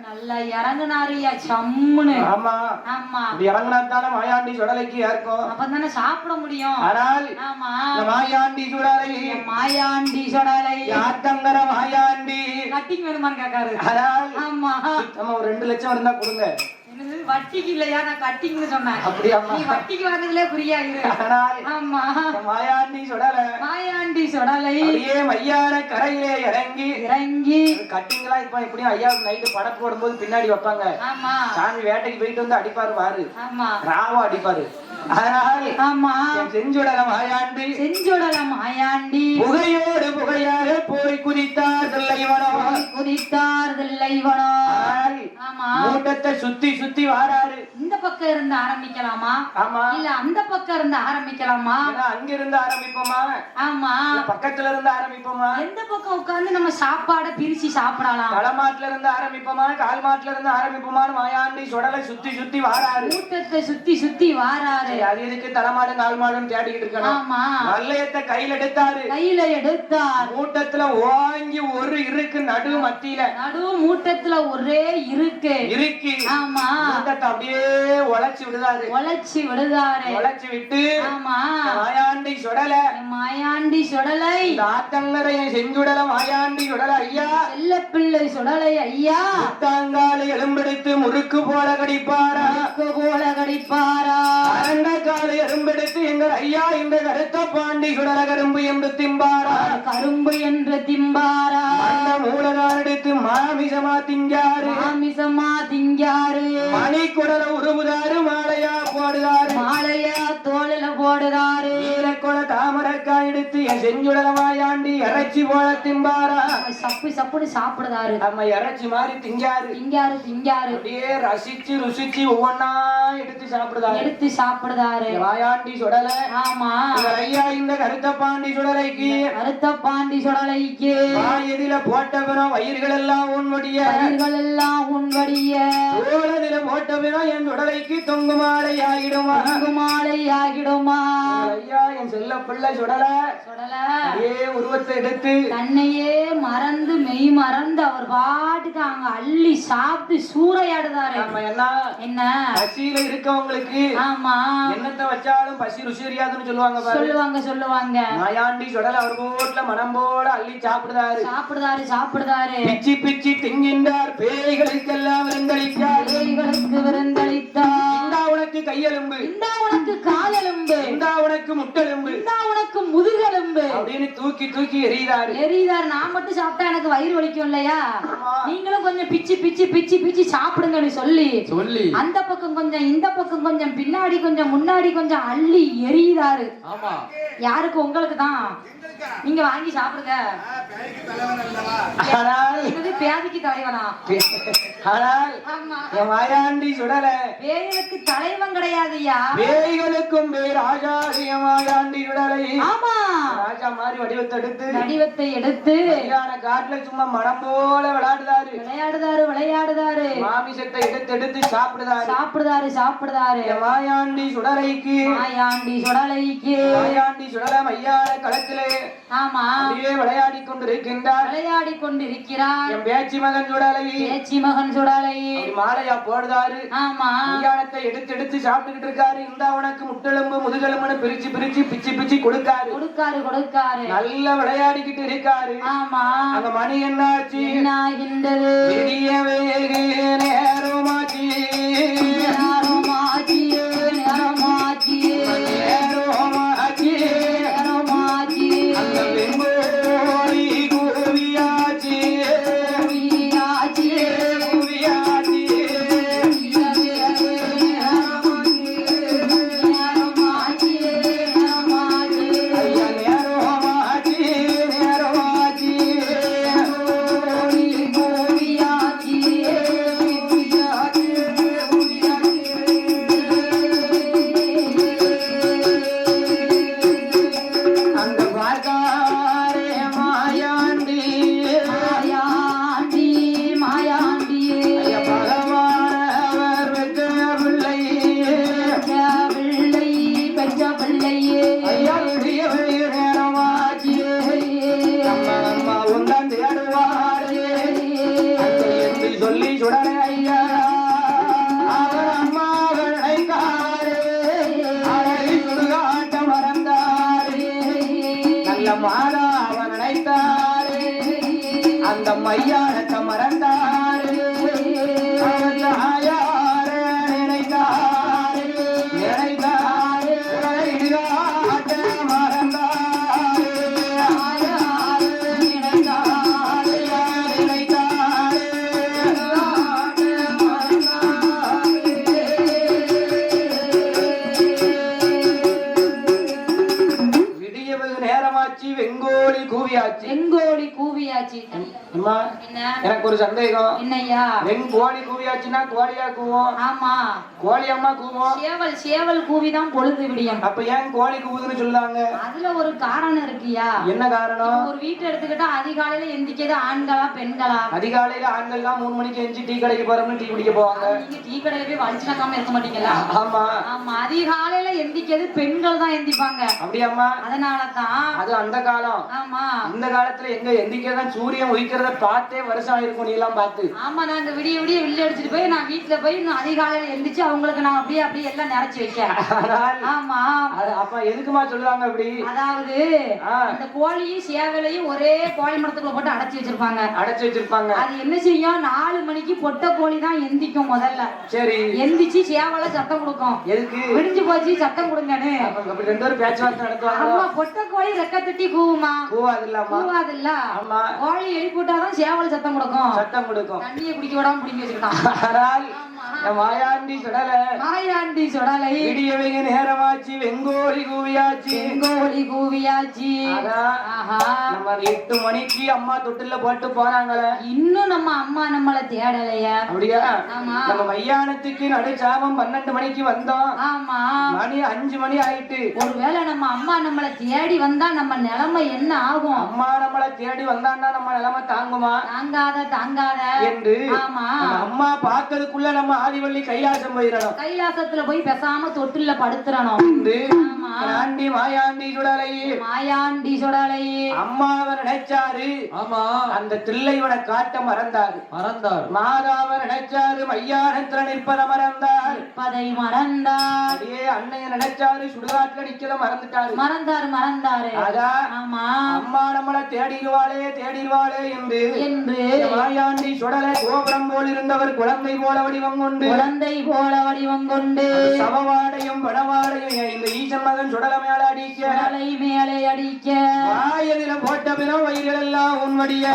நல்லா இறங்குனாரியா சம்முன்னு. ஆமா ஆமா இப்படி இறங்குனாத்தான மாயாண்டி சுடலைக்கு ஏற்கும், அப்பதானே சாப்பிட முடியும். ஆனால் ஆமா மாயாண்டி சுடலை மாயாண்டி சுடலை யாத்தங்கர மாயாண்டி கட்டிங் வேணுமான்னு கேக்காரு. ஆனால் ஆமா நம்ம ஒரு 2 லட்சம் இருந்தா கொடுங்க. வட்டிக்கு இல்லையா, நான் கட்டிங்னு சொன்னேன். அப்படியா? நீ வட்டிக்கு வாங்குறதுலே புரியாது. ஆமா மாயாண்டி சுடலை மாயாண்டி சுடலை அப்படியே மையான கரையிலே இறங்கி இறங்கி கட்டிங்களா இப்ப எப்படியும் ஐயாவுக்கு நைட்டு படம் போடும்போது பின்னாடி வைப்பாங்க. ஆமா சாமி வேட்டைக்கு போயிட்டு வந்து அடிப்பாரு வாரு, ஆமா ராவா அடிப்பாரு. அதனால் ஆமா செஞ்சுடல மாயாண்டி செஞ்சுடல மாயாண்டி புகையோடு புகையாக போய் குதித்தார் தில்லைவனோ குதித்தார் தில்லைவனோ. ஆமா மூட்டத்தை சுத்தி சுத்தி வாராரு. இந்த பக்கம் இருந்து ஆரம்பிக்கலாமா, ஆமா இல்ல அந்த பக்கம் இருந்து ஆரம்பிக்கலாமா? அங்க இருந்து ஆரம்பிப்போமா, ஆமா பக்கத்துல இருந்து ஆரம்பிப்போமா? எந்த பக்கம் உட்கார்ந்து நம்ம சாப்பாட பிரிச்சு சாப்பிடலாம்? தலைமாட்டுல இருந்து ஆரம்பிப்போமா, கால் மாட்டுல இருந்து ஆரம்பிப்போமான்னு மாயாண்டி சுடலை சுத்தி சுத்தி வாராரு. கூட்டத்தை சுத்தி சுத்தி வாராரு. அது எதுக்கு தலைமாடும் கால் மாடும் தேடிக்கிட்டு இருக்கணும்? ஆமா வல்லையத்தை கையில எடுத்தாரு. கையில எடுத்தார். மூட்டத்துல வாங்கி ஒரு இருக்கு நடு மத்தியில நடு மூட்டத்துல ஒரே இருக்கு. இருக்கு. ஆமா மூட்டத்தை அப்படியே உழைச்சு விடுதாரு உழைச்சு விட்டு ஆமா மாயாண்டி சுடல மாயாண்டி சுடலை ஆத்தங்கரை செஞ்சுடல மாயாண்டி சுடல ஐயா செல்ல பிள்ளை சுடலை ஐயா தாங்காலை எலும்பெடுத்து முறுக்கு போல கடிப்பாரா அரண்ட காலை எலும்பெடுத்து எங்கள் ஐயா இந்த கருத்த பாண்டி சுடல கரும்பு என்று திம்பாரா அந்த மூலகால் எடுத்து மாமிசமா திங்காரு மணிக்குடல உருவுதாரு மாலையா தோளில போடுதாரு ஈரக்குட தாமரக்காய் எடுத்து என் செஞ்சுடல மாயாண்டி இறைச்சி போல திம்பாரா சப்புன்னு சாப்பிடுதாரு நம்ம இறைச்சி மாதிரி திங்காரு அப்படியே ரசிச்சு ருசிச்சு ஒவ்வொன்னா எடுத்து சாப்பிடுதாரு மாயாண்டி சுடல ஆமா ஐயா இந்த கருத்த பாண்டி சுடலைக்கு எதில போட்ட பிறம் வயிறுகள் எல்லாம் உன்னுடைய தோளதில போட்ட பிறம் என் சுடலைக்கு தொங்கு மாலை ஆகிடுமா ஐயா என் செல்ல பிள்ளை சுடல உருவத்தை எடுத்து தன்னையே மறந்து மெய் மறந்து அவர் பாட்டுக்கு அங்க அள்ளி சாப்பிட்டு சூறையாடுதாரு என்ன பசியில இருக்கவங்களுக்கு ஆமா என்னத்தை வச்சாலும் பசி ருசி தெரியாதுன்னு சொல்லுவாங்க மாயாண்டி சுடல அவர் போட்ல மனம் போல அள்ளி சாப்பிடுதாரு பிச்சி பிச்சி திங்கின்றார் பேய்களுக்கெல்லாம் விருந்தளித்தார் உனக்கு கையெலும்பு உனக்கு காலெலும்பு உனக்கு முட்டெலும்பு உனக்கு முதுகெலும்பு அப்படின்னு தூக்கி எறிகிறாரு நான் மட்டும் சாப்பிட்டா எனக்கு வயிறு வலிக்கும் இல்லையா நீங்களும் கொஞ்சம் பிச்சி சாப்பிடுங்கன்னு சொல்லி அந்த பக்கம் கொஞ்சம் இந்த பக்கம் கொஞ்சம் பின்னாடி கொஞ்சம் முன்னாடி கொஞ்சம் அள்ளி எறிகிறாரு யாருக்கு உங்களுக்கு தான் நீங்க வாங்கி சாப்பிடுங்க பேதிக்கு தலைவனா மாயாண்டி சுடல பேய்களுக்கு தலைவன் கிடையாதுயா பேய்களுக்கும் பேர் மாயாண்டி சுடலை ஆமா ராஜா மாதிரி வடிவத்தை எடுத்து காட்டுல சும்மா மனம் போல விளையாடுதாரு மாமிசத்தை எடுத்து சாப்பிடுதாரு மாயாண்டி சுடலைக்கு மாயாண்டி சுடல மையான களத்திலே ஆமா அப்படியே விளையாடி கொண்டிருக்கிறார் என் பேச்சி மகன் சுடலை மாலையா போடுதாரு ஆமா மையானத்தை எடுத்து சாப்பிட்டுக்கிட்டு இருக்காரு இந்த உனக்கு முட்டெலும்பு முதுகெலும்புன்னு பிரிச்சு பிச்சு கொடுக்காரு நல்லா விளையாடிக்கிட்டு இருக்காரு ஆமா அந்த மணி என்னாச்சு நேரமாச்சு அந்த மையானத்தை மறந்தாரு கூவியாச்சு. அம்மா எனக்கு ஒரு சந்தேகம். என்னய்யா? கோழி கூவியாச்சுன்னா கோழியா கூவும்? ஆமா. கோழி அம்மா கூவும். சேவல் கூவிதான் பொழுது விடியும். அப்ப ஏன் கோழி கூவுதுன்னு சொல்றாங்க? அதுல ஒரு காரணம் இருக்குயா. என்ன காரணம்? ஒரு வீட்டை எடுத்துக்கிட்டா அதிகாலையில எந்திக்கிறது ஆண்களா பெண்களா? அதிகாலையில ஆண்கள்லாம் 3 மணிக்கு எஞ்சி டீ கடைக்கு போறோம்னு டீ குடிக்க போவாங்க. நீங்க டீ கடையில போய் வலிச்சுனாக்காம இருக்க மாட்டீங்களா? ஆமா ஆமா. அதிகாலையில எந்திக்கிறது பெண்கள் தான் எந்திப்பாங்க. அப்படியாம்மா? அதனாலதான் அது அந்த காலம். ஆமா. இந்த காலத்துல எங்க எந்திக்கதான் சூரியன் குளிக்கிறத பார்த்தே வருஷம் ஆயிருக்கும் நீ எல்லாம் பார்த்து. ஆமா, நாங்க விடிய விடிய வில்லு அடிச்சுட்டு போய் நான் வீட்டுல போய் இன்னும் அதிகாலையில எந்திரிச்சு அவங்களுக்கு நான் அப்படியே அப்படியே எல்லாம் நிறைச்சு வைக்கிறேன். ஆமா, அப்ப எதுக்குமா சொல்லுவாங்க அப்படி? அதாவது இந்த கோழியும் சேவலையும் ஒரே கோழி மரத்துக்குள்ள போட்டு அடைச்சு வச்சிருப்பாங்க. அது என்ன செய்யும், 4 மணிக்கு பொட்டை கோழி தான் எந்திக்கும் முதல்ல. சரி, எந்திச்சு சேவலை சத்தம் கொடுக்கும். எதுக்கு? விடிஞ்சு போச்சு சத்தம் கொடுங்கன்னு. அப்படி 2 பேரும் பேச்சுவார்த்தை நடத்துவாங்க. ஆமா, பொட்டை கோழி ரெக்க தட்டி கூவுமா? கூவாதில்ல. ஆமா, கோழி எழுப்பிட்டாதான் சேவல் சத்தம் கொடுக்கும். தண்ணியை குடிக்க விடாம பிடிங்க வச்சிருக்கான். மாயாண்டி சுடலை விடியவங்க நேரமாச்சு, வெங்கோலி கூவியாச்சு. நம்ம 8 மணிக்கு அம்மா தொட்டில போட்டு போறாங்களே, இன்னும் நம்ம அம்மா நம்மள தேடலையா? அப்படியா? நம்ம மையானத்துக்கு நடுச்சாமம் 12 மணிக்கு வந்தோம். ஆமா, மணி 5 மணி ஆயிட்டு. ஒருவேளை நம்ம அம்மா நம்மள தேடி வந்தா நம்ம நிலைமை என்ன ஆகும்? அம்மா நம்மள தேடி வந்தான்னா நம்ம நிலைமை தாங்குமா? தாங்காத என்று அம்மா பார்த்ததுக்குள்ள நம்ம ஆதிவள்ளி கைலாசம் போயிடணும். கைலாசத்துல போய் பேசாம தொட்டில படுத்துறணும். மாயாண்டி சுடலை அம்மாவை நினைச்சாரு. ஆமா, அந்த தில்லைவனை காட்ட மறந்தாரு. மாதாவை நினைச்சாரு, மையானத்துல நிற்பதை மறந்தார். அன்னைய நினைச்சாரு, சுடுகாட்டுல நிக்கல மறந்துட்டாரு. ஆமா, அம்மா நம்மள தேடிடுவாளே என்று மாயாண்டி சுடலை கோபுரம் போல் இருந்தவர் குழந்தை போல வடிவம் கொண்டு சமவாடையும் வடவாடையும் இந்த ஈசன் மகன் சுடலை மேலே அடிக்க வாயதில போட்ட பிறம் வயிறெல்லாம் உன்வடிய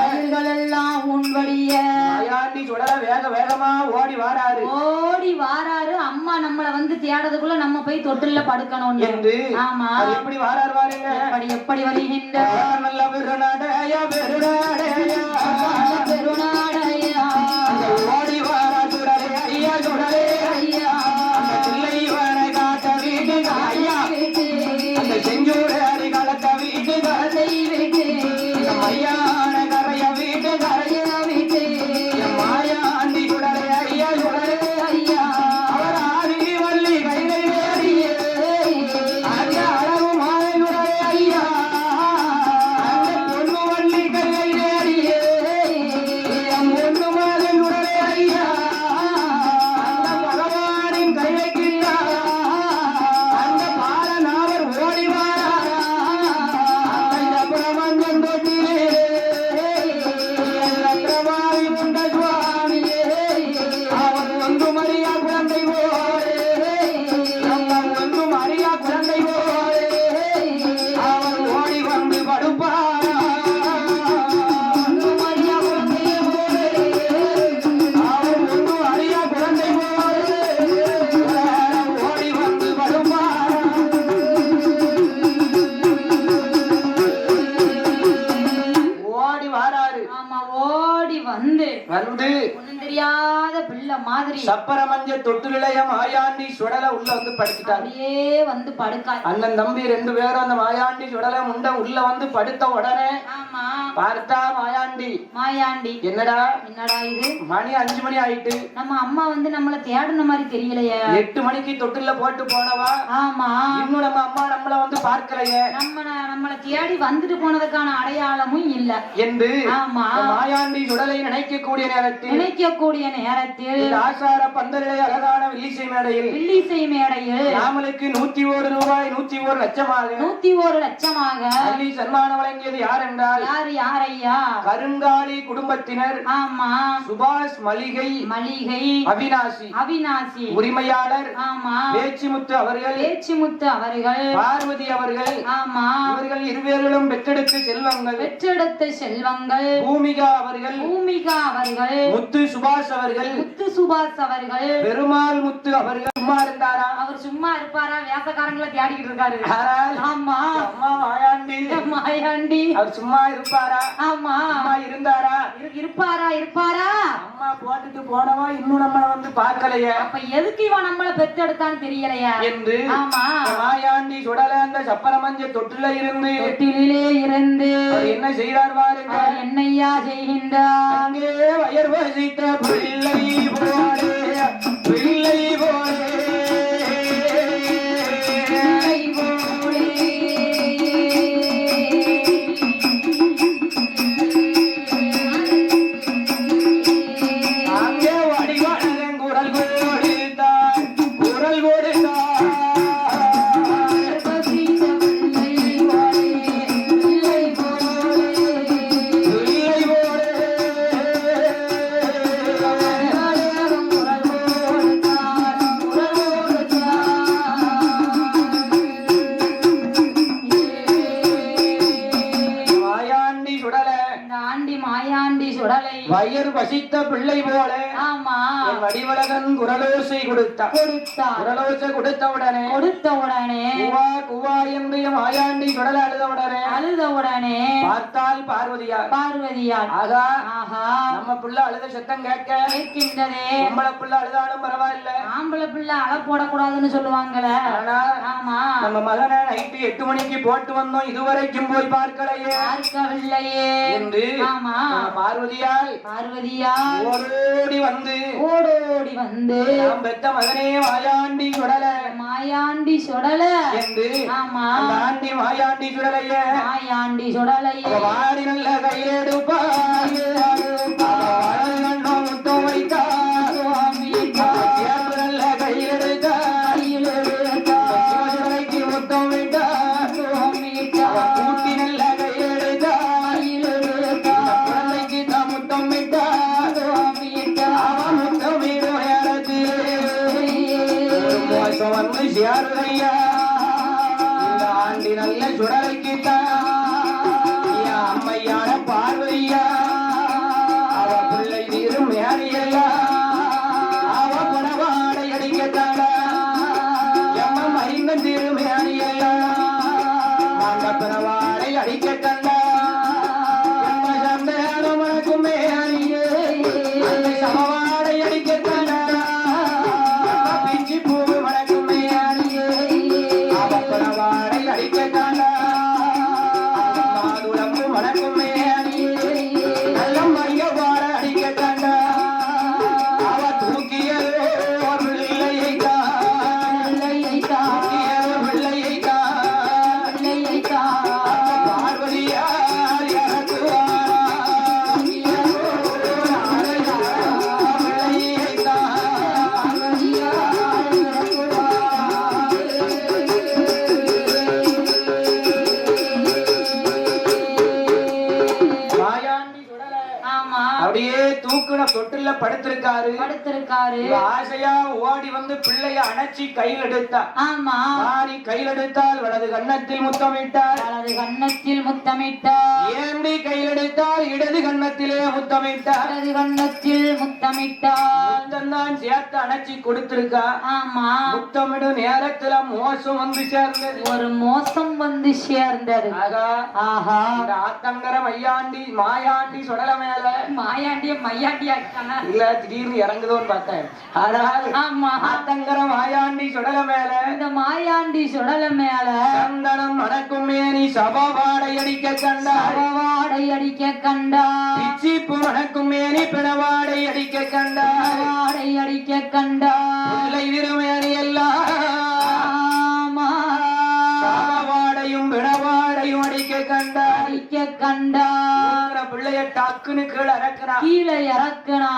மாயாண்டி சுடலை வேகமா ஓடி வாராரு. அம்மா நம்மள வந்து தேடதுக்குள்ள நம்ம போய் தொட்டில படுக்கணும் என்று. ஆமா, எப்படி வாராரு பாருங்க. எப்படி வருகின்ற நல்ல பெருநாடையா ஓடி வாரா சுடலை ஐயா தில்லைவனை காட்ட வீட்டு ஐயா அந்த செஞ்சூர் அடிகளத்த வீட்டு மையான கரைய வீட்டு மாயாண்டி சுடலை ஐயா அவர் ஆதி வள்ளி கைதை வேறியே அந்த அளவு மாலை சுடலை ஐயா அந்த பொண்ணு வள்ளி கைதை வேறியே பொண்ணு மாலை சுடலை ஐயா அந்த பகவானின் கைவைக்கின்றா அந்த பாலநாவர் ஓடிவாரா அந்த பிரபஞ்சம் தொட்டிலே சக்கரவாரி உண்ட சுவாமியே அவன் ஒன்று மரியா குழந்தை போலே அவன் ஓடி வந்து படுப்பாரா அவன் ஒன்று அறியா குழந்தை போலே ஓடி வந்து படுப்பாரா ஓடி வாராரு. ஆமா, ஓடி வந்து ஒண்ணும் தெரியாத பிள்ளை மாதிரி சப்பரமஞ்ச தொட்டிலைய மாயாண்டி சுடலை உள்ள வந்து படுத்துட்டாரு. அப்படியே வந்து படுக்காய். அண்ணன் தம்பி 2 பேரும் அந்த மாயாண்டி சுடலை முண்ட உள்ள வந்து படுத்த உடனே பார்த்தா மாயாண்டி என்னடா இது மணி 5 மணி ஆயிட்டு. நம்ம அம்மா வந்து நம்மள தேடின மாதிரி தெரியலையே. 8 மணிக்கு தொட்டில போட்டு போனவா. ஆமா, இன்னும் நம்ம அம்மா நம்மள வந்து பார்க்கலையே. நம்மள தேடி வந்துட்டு போனதுக்கான அடையாளமும் இல்ல என்று மாயாண்டி சுடலை நினைக்கக்கூடிய நேரத்தில் ஆசார பந்தலிலே அழகான வில்லிசை மேடையில் நாமளுக்கு 101 ரூபாய் 101 லட்சமாக அள்ளி சன்மானம் வழங்கியது யார் என்றால் யார் ஐயா? கருங்காலி குடும்பத்தினர். ஆமா, சுபாஷ் மளிகை அவினாசி உரிமையாளர். ஆமா, பேச்சிமுத்து அவர்கள் பார்வதி அவர்கள். ஆமா, இவர்கள் இருவர்களும் பெற்றெடுத்த செல்வங்கள். பூமிகா அவர்கள் முத்து சுபாஷ் அவர்கள் பெருமாள் முத்து அவர்கள். சும்மா இருந்தாரா? அவர் சும்மா இருப்பாரா? வேசக்காரங்களை தேடிக்கிட்டு இருக்காரு. ஆமா, அம்மா மாயாண்டி அவர் சும்மா இருப்பாரா? ஆமா, இருந்தாரா? இருப்பாரா? அம்மா போட்டுட்டு போனவா இன்னும் நம்மள வந்து பார்க்கலையே. அப்ப எதுக்கு இவன் நம்மள பெற்றெடுத்தான்னு தெரியலையா என்று. ஆமா, மாயாண்டி சுடல அந்த சப்பரமஞ்ச தொட்டிலே இருந்து என்ன செய்தார் பாருங்க. என்னையா செய்கின்றார்? அங்கே வயர் வசித்த பிள்ளை போலே சுடலை வயிறு பசித்த பிள்ளை போல ஆமா வடிவழகன் குரலோசை கொடுத்தார். குரலோசை கொடுத்த உடனே குவா குவா என்று மாயாண்டி சுடலை அழுத உடனே பார்த்தால் பார்வதியார் ஆகா நம்ம பிள்ளை அழுத சத்தம் கேட்கின்றதே. பொம்பளை பிள்ளை அழுதாலும் பரவாயில்ல, ஆம்பளை பிள்ளை அழ போடக்கூடாதுன்னு சொல்லுவாங்களே. ஆமா நம்ம மகனை நைட்டு 8 மணிக்கு போட்டு வந்தோம், இதுவரைக்கும் போய் பார்க்கவில்லையே என்று பார்வதியால் ஓடோடி வந்து நாம் பெத்த மகனே மாயாண்டி சுடல என்று ஆண்டி மாயாண்டி சுடலைய வாடி நல்ல கையெடுப்பா முத்தம் வைத்தார் நல்ல கையெடுத்தார் முத்தம் வைத்தார் கூட்டி நல்ல கையெடுத்தார் முத்தம் வைத்தார் முத்தம் வந்து சேருதையா ஆண்டி நல்ல சுடலைக்குத்தான் அம்மையான பார்வையா அவ பிள்ளை தீரும் மேரியல்ல அவ பணவாடை அடிக்கத்தாடா எம்மம் ஐந்தன் தீரும் மேரியல்ல அந்த பணவாடை அடிக்கத்தண்டா எம்ம சந்தேகம் மனக்கும் மேரியே சமவாடை அடிக்கத்தாடா பிச்சி பூ மனக்கும் மேரியே அவ பணவாடை அடிக்கத்தாண்டா தொட்டில படுத்திருக்காரு. ஆசையா ஓடி வந்து பிள்ளைய அணைச்சி கையில் எடுத்தார். கையில் எடுத்தால் வலது கன்னத்தில் முத்தமிட்டார். ஏண்டி கையில் எடுத்தால் இடது கன்னத்திலே முத்தமிட்டார். முத்தம்தான் சேர்த்து அணைச்சி கொடுத்திருக்கா. முத்தமிடும் நேரத்துல மோசம் வந்து சேர்ந்தது. ஒரு மோசம் வந்து சேர்ந்தது. ஆத்தங்கர மாயாண்டி சுடல மேல மாயாண்டிய மையாண்டியா இல்ல திடீர்னு இறங்குதோன்னு பார்த்தேன். ஆனால் ஆத்தங்கர மாயாண்டி சுடல மேல இந்த மாயாண்டி சுடல மேல சந்தனம் மணக்கும் மேனி சபவாடை அடிக்க கண்டா பிச்சிப்பு மணக்கும் மேனி பிணவாடை அடிக்க கண்டா பிள்ளை திருமேனி எல்லாம் சபவாடையும் பிணவாடையும் அடிக்க கண்டா பிள்ளைய டாக்குன்னு கீழே இறக்குனா.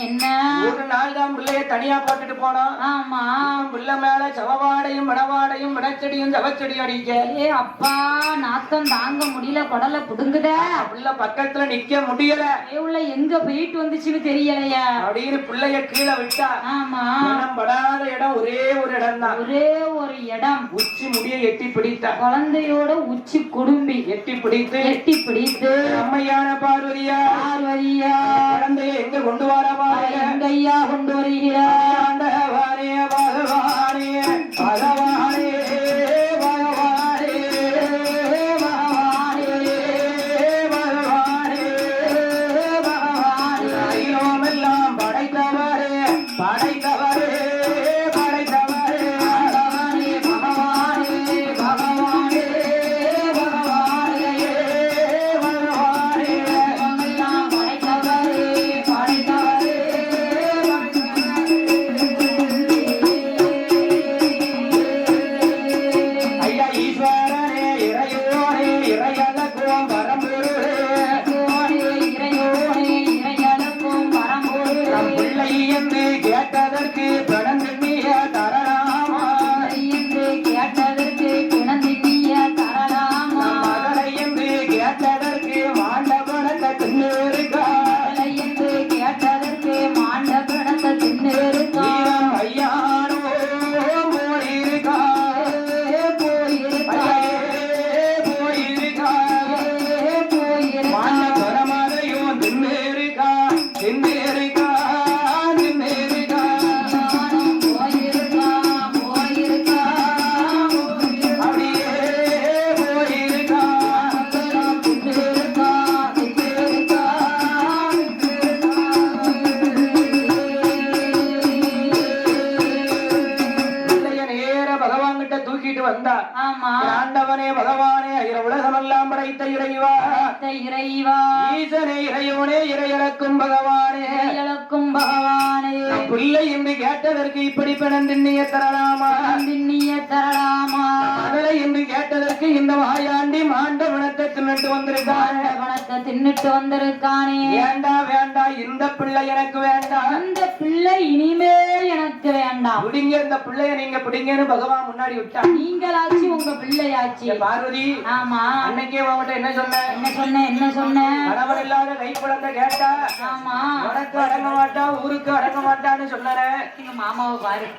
என்ன ஒரு நாள் தான் பிள்ளைய தனியா போட்டுட்டு போனோம். பிள்ளை மேல சவவாடையும் மணவாடையும் மிடச்செடியும் சவச்செடியும் அடிக்க. அப்பா நாத்தம் தாங்க முடியல, குடலை புடுங்குத. பிள்ளை பக்கத்துல நிக்க முடியல. உள்ள எங்க போயிட்டு வந்துச்சுன்னு தெரியலையா அப்படின்னு பிள்ளைய கீழே விட்டா. படாத இடம் ஒரே ஒரு இடம் தான். ஒரே ஒரு இடம். உச்சி முடிய எட்டி பிடித்தா. குழந்தையோட உச்சி குடும்பி எட்டி பிடித்து அம்மையான பார்வதியா குழந்தைய எங்க கொண்டு வரவா? எங்கையா கொண்டு வருகிறார்? பகவானே பகவானே பகவானே பகவானே பகவானே பகவானே எல்லாம் படைத்தவரே படைத்தவரே படைத்தவரே பகவானே பகவானே பகவானே இறையோனே இறையளக்கும் பகவானே இறையளக்கும் பகவானே பிள்ளை என்று கேட்டதற்கு இப்படி பணம் திண்ணிய தரலாமா மகளை என்று கேட்டதற்கு இந்த வாயாண்டி மாண்ட குணத்தை தின்னுட்டு வந்திருக்கானே வேண்டா இந்த பிள்ளை எனக்கு வேண்டாம் இந்த பிள்ளை இனிமே எனக்கு வேண்டாம் பிடிங்க இந்த பிள்ளைய நீங்க பிடிங்கன்னு பகவான் முன்னாடி விட்டா நீங்களாச்சு உங்க பிள்ளையாச்சு பார்வதி ஆமா அன்னைக்கே உங்ககிட்ட என்ன சொன்ன கணவன் இல்லாத கை குழந்தை கேட்டா ஆமா உனக்கு அடங்க மாட்டா ஊருக்கு அடங்க மாட்டான்னு சொன்னார எங்க மாமாவை பாரு